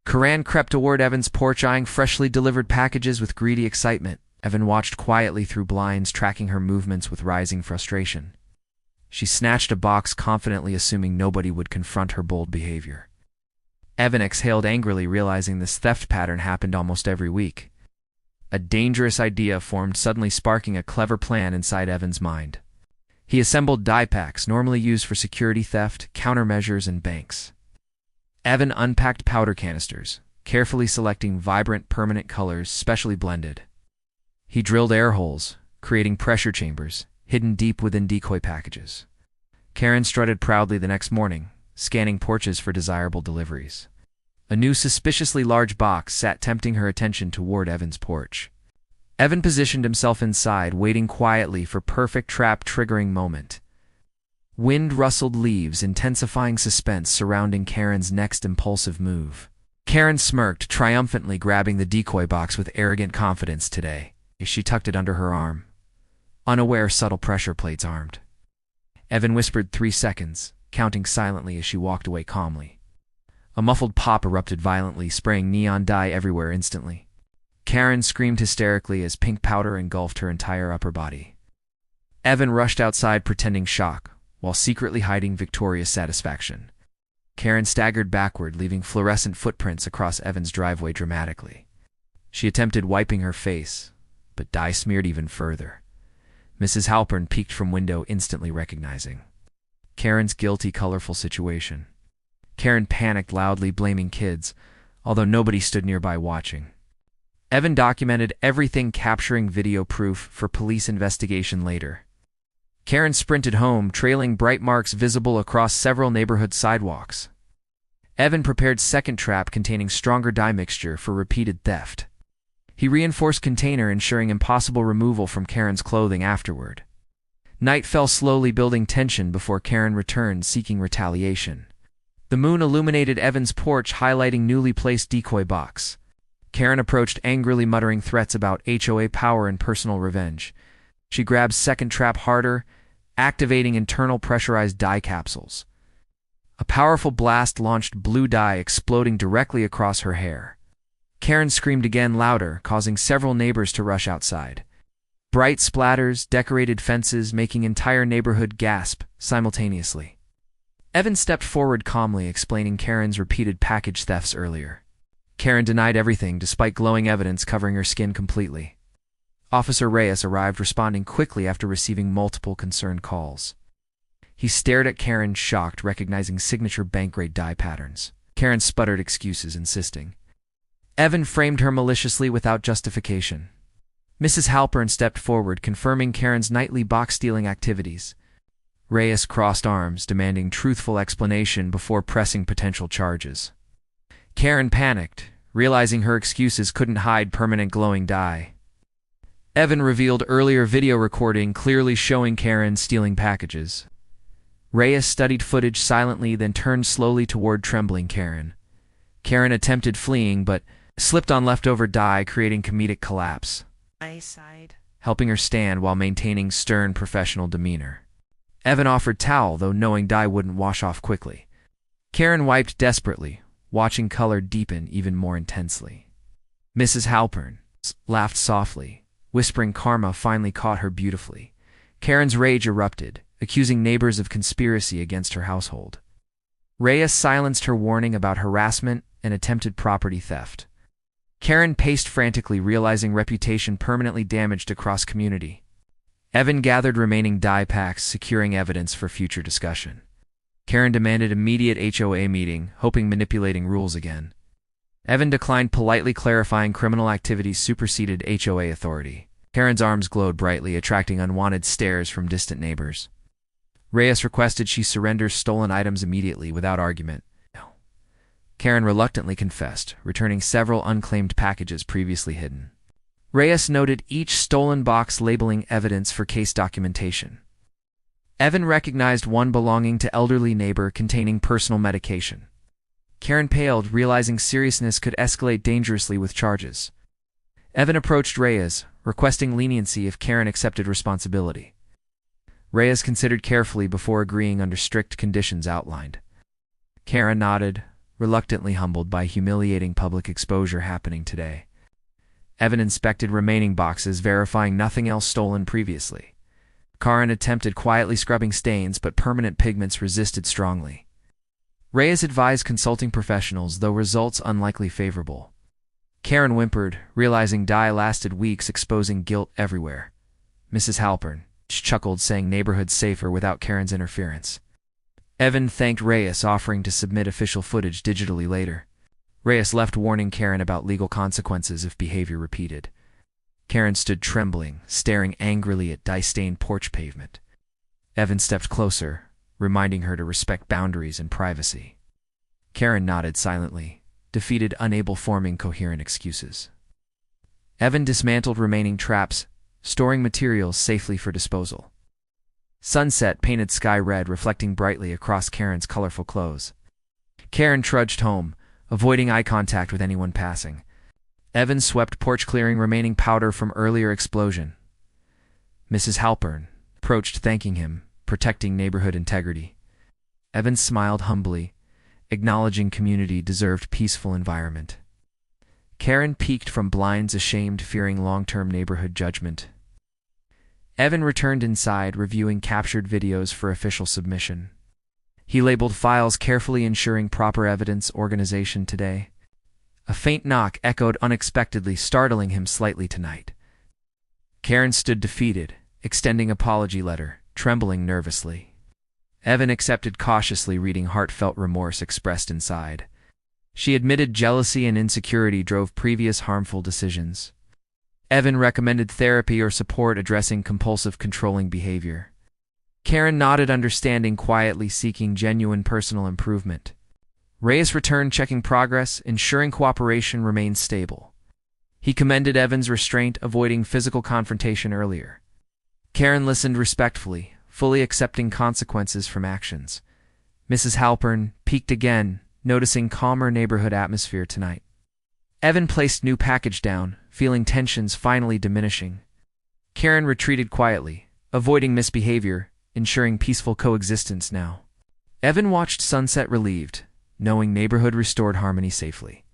Karen crept toward Evan's porch, eyeing freshly delivered packages with greedy excitement. Evan watched quietly through blinds, tracking her movements with rising frustration. She snatched a box confidently, assuming nobody would confront her bold behavior. Evan exhaled angrily, realizing this theft pattern happened almost every week. A dangerous idea formed, suddenly sparking a clever plan inside Evan's mind. He assembled die packs normally used for security theft, countermeasures, and banks. Evan unpacked powder canisters, carefully selecting vibrant, permanent colors specially blended. He drilled air holes, creating pressure chambers, hidden deep within decoy packages. Karen strutted proudly the next morning, scanning porches for desirable deliveries. A new suspiciously large box sat, tempting her attention toward Evan's porch. Evan positioned himself inside, waiting quietly for perfect trap-triggering moment. Wind rustled leaves, intensifying suspense surrounding Karen's next impulsive move. Karen smirked, triumphantly grabbing the decoy box with arrogant confidence today. She tucked it under her arm, unaware subtle pressure plates armed. Evan whispered 3 seconds, counting silently as she walked away calmly. A muffled pop erupted violently, spraying neon dye everywhere instantly. Karen screamed hysterically as pink powder engulfed her entire upper body. Evan rushed outside, pretending shock, while secretly hiding victorious satisfaction. Karen staggered backward, leaving fluorescent footprints across Evan's driveway dramatically. She attempted wiping her face, but dye smeared even further. Mrs. Halpern peeked from window, instantly recognizing Karen's guilty, colorful situation. Karen panicked loudly, blaming kids, although nobody stood nearby watching. Evan documented everything, capturing video proof for police investigation later. Karen sprinted home, trailing bright marks visible across several neighborhood sidewalks. Evan prepared second trap containing stronger dye mixture for repeated theft. He reinforced container, ensuring impossible removal from Karen's clothing afterward. Night fell slowly, building tension before Karen returned, seeking retaliation. The moon illuminated Evan's porch, highlighting newly placed decoy box. Karen approached angrily, muttering threats about HOA power and personal revenge. She grabbed second trap harder, activating internal pressurized dye capsules. A powerful blast launched blue dye, exploding directly across her hair. Karen screamed again, louder, causing several neighbors to rush outside. Bright splatters decorated fences, making entire neighborhood gasp simultaneously. Evan stepped forward calmly, explaining Karen's repeated package thefts earlier. Karen denied everything, despite glowing evidence covering her skin completely. Officer Reyes arrived, responding quickly after receiving multiple concerned calls. He stared at Karen, shocked, recognizing signature bank-grade dye patterns. Karen sputtered excuses, insisting. Evan framed her maliciously without justification. Mrs. Halpern stepped forward, confirming Karen's nightly box-stealing activities. Reyes crossed arms, demanding truthful explanation before pressing potential charges. Karen panicked, realizing her excuses couldn't hide permanent glowing dye. Evan revealed earlier video recording clearly showing Karen stealing packages. Reyes studied footage silently, then turned slowly toward trembling Karen. Karen attempted fleeing, but slipped on leftover dye, creating comedic collapse. I sighed, helping her stand while maintaining stern professional demeanor. Evan offered towel, though knowing dye wouldn't wash off quickly. Karen wiped desperately, watching color deepen even more intensely. Mrs. Halpern laughed softly, whispering karma finally caught her beautifully. Karen's rage erupted, accusing neighbors of conspiracy against her household. Reyes silenced her, warning about harassment and attempted property theft. Karen paced frantically, realizing reputation permanently damaged across community. Evan gathered remaining dye packs, securing evidence for future discussion. Karen demanded immediate HOA meeting, hoping manipulating rules again. Evan declined, politely clarifying criminal activities superseded HOA authority. Karen's arms glowed brightly, attracting unwanted stares from distant neighbors. Reyes requested she surrender stolen items immediately, without argument. Karen reluctantly confessed, returning several unclaimed packages previously hidden. Reyes noted each stolen box, labeling evidence for case documentation. Evan recognized one belonging to elderly neighbor containing personal medication. Karen paled, realizing seriousness could escalate dangerously with charges. Evan approached Reyes, requesting leniency if Karen accepted responsibility. Reyes considered carefully before agreeing under strict conditions outlined. Karen nodded, reluctantly humbled by humiliating public exposure happening today. Evan inspected remaining boxes, verifying nothing else stolen previously. Karen attempted quietly scrubbing stains, but permanent pigments resisted strongly. Reyes advised consulting professionals, though results unlikely favorable. Karen whimpered, realizing dye lasted weeks, exposing guilt everywhere. Mrs. Halpern chuckled, saying neighborhood's safer without Karen's interference. Evan thanked Reyes, offering to submit official footage digitally later. Reyes left, warning Karen about legal consequences if behavior repeated. Karen stood trembling, staring angrily at dye-stained porch pavement. Evan stepped closer, reminding her to respect boundaries and privacy. Karen nodded silently, defeated, unable forming coherent excuses. Evan dismantled remaining traps, storing materials safely for disposal. Sunset painted sky red, reflecting brightly across Karen's colorful clothes. Karen trudged home, avoiding eye contact with anyone passing. Evan swept porch, clearing remaining powder from earlier explosion. Mrs. Halpern approached, thanking him, protecting neighborhood integrity. Evan smiled humbly, acknowledging community deserved peaceful environment. Karen peeked from blinds, ashamed, fearing long-term neighborhood judgment. Evan returned inside, reviewing captured videos for official submission. He labeled files carefully, ensuring proper evidence organization today. A faint knock echoed unexpectedly, startling him slightly tonight. Karen stood defeated, extending apology letter, trembling nervously. Evan accepted cautiously, reading heartfelt remorse expressed inside. She admitted jealousy and insecurity drove previous harmful decisions. Evan recommended therapy or support addressing compulsive controlling behavior. Karen nodded, understanding, quietly seeking genuine personal improvement. Reyes returned, checking progress, ensuring cooperation remained stable. He commended Evan's restraint, avoiding physical confrontation earlier. Karen listened respectfully, fully accepting consequences from actions. Mrs. Halpern peeked again, noticing calmer neighborhood atmosphere tonight. Evan placed new package down, feeling tensions finally diminishing. Karen retreated quietly, avoiding misbehavior, ensuring peaceful coexistence now. Evan watched sunset relieved, knowing neighborhood restored harmony safely.